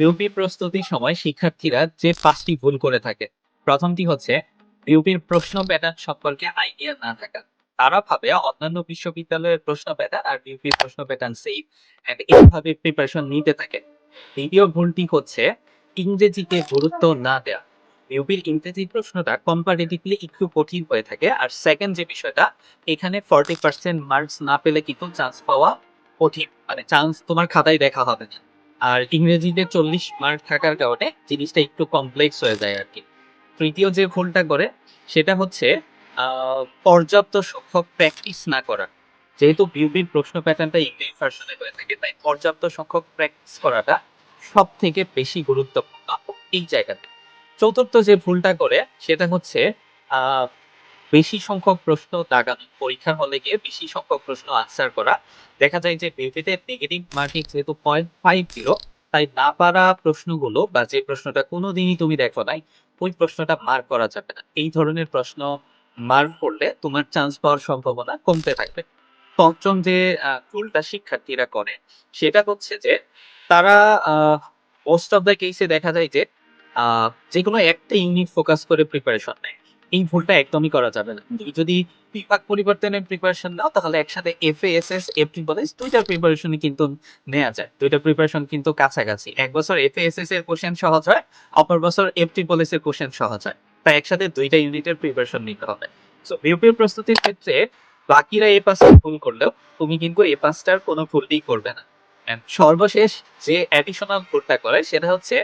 UP প্রস্তুতির সময় শিক্ষার্থীরা যে 5টি ভুল করে থাকে। প্রথমটি হচ্ছে ইউপির প্রশ্ন প্যাটার্ন সম্পর্কে আইডিয়া না থাকা। তারা ভাবে অন্যান্য বিশ্ববিদ্যালয়ের প্রশ্ন প্যাটার্ন আর ইউপির প্রশ্ন প্যাটার্ন সেম এন্ড এইভাবে প্রিপারেশন নিতে থাকে। দ্বিতীয় ভুলটি হচ্ছে ইংরেজিকে গুরুত্ব না দেওয়া। ইউপির ইংরেজি প্রশ্নটা কম্পারেটিভলি একটু কঠিন হয়ে থাকে। আর সেকেন্ড যে বিষয়টা, এখানে 40% মার্কস না পেলে কিন্তু চান্স পাওয়া কঠিন, মানে চান্স তোমার খাতায় দেখা হবে না। আর ইংরেজিতে 40 মার্ক থাকার কারণে জিনিসটা একটু কমপ্লেক্স হয়ে যায় আরকি। তৃতীয় যে ভুলটা করে সেটা হচ্ছে পর্যাপ্ত সংখ্যক প্র্যাকটিস না করা। যেহেতু বিউপির প্রশ্ন প্যাটার্নটা ইংলিশ ভার্সনে হয়ে থাকে, তাই পর্যাপ্ত সংখ্যক প্র্যাকটিস করাটা সবথেকে বেশি গুরুত্বপূর্ণ এই জায়গাতে। চতুর্থ যে ভুলটা করে সেটা হচ্ছে আ বেশি সংখ্যক প্রশ্ন দাগানো। পরীক্ষার হলে গিয়ে বেশি সংখ্যক প্রশ্ন আনসার করা। দেখা যায় যে বিউপিতে নেগেটিভ মার্কিং যেহেতু 0.50, তাই না পারা প্রশ্নগুলো বা যে প্রশ্নটা কোনোদিনই তুমি দেখো নাই, ওই প্রশ্নটা মার্ক করা যাবে না। এই ধরনের প্রশ্ন মার্ক করলে তোমার চান্স পাওয়ার সম্ভাবনা কমতে থাকবে। পঞ্চম যে ভুলটা শিক্ষার্থীরা করে সেটা হচ্ছে যে তারা আ মোস্ট অফ দ্যা কেসে দেখা যায় যে আ যেকোনো একটা ইউনিট ফোকাস করে প্রিপারেশন নেয়। এই ভুলটা একদমই করা যাবে না। তুমি যদি বিভাগ পরিবর্তনের প্রিপারেশন নাও তাহলে একসাথে এফএএসএস, এফট্রিপলএস ২ টার প্রিপারেশনই কিন্তু নেয়া যায়। ২ টার প্রিপারেশন কিন্তু কাছাকাছি। এক বছর এফএএসএস এর কোশ্চেন সহজ হয়, অপর বছর এফট্রিপলএস এর কোশ্চেন সহজ হয়। তাই একসাথে ২ টা ইউনিটের প্রিপারেশন নিতে হবে। সো ইউপির প্রস্তুতির ক্ষেত্রে বাকিরা এ পাসটা ভুল করলেও তুমি কিন্তু এ পাসটার কোনো ভুলই করবে না। অ্যান্ড সর্বশেষ যে অ্যাডিশনাল ভুলটা করে সেটা হচ্ছে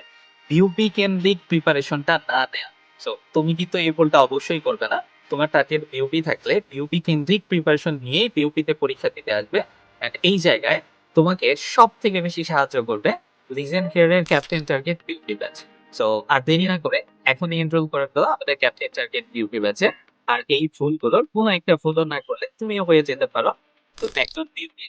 বিউপি কেন্দ্রিক প্রিপারেশনটা না নেয়া। সো তুমি কিন্তু এই ভুলটা অবশ্যই করবে না। তোমার টার্গেট বিউপি থাকলে বিউপি কেন্দ্রিক প্রিপারেশন নিয়েই বিউপিতে পরীক্ষা দিতে আসবে। অ্যান্ড এই জায়গায় তোমাকে সবথেকে বেশি সাহায্য করবে লিজেন্ড কেয়ারের captain target BUP batch. So আর দেরি না করে এখনই এনরোল করে ফেলো আমাদের ক্যাপ্টেন টার্গেট বিউপি ব্যাচে। আর এই ভুলগুলোর কোনো একটা ভুলও না করলে তুমিও হয়ে যেতে পারো তো একজন বিউপি।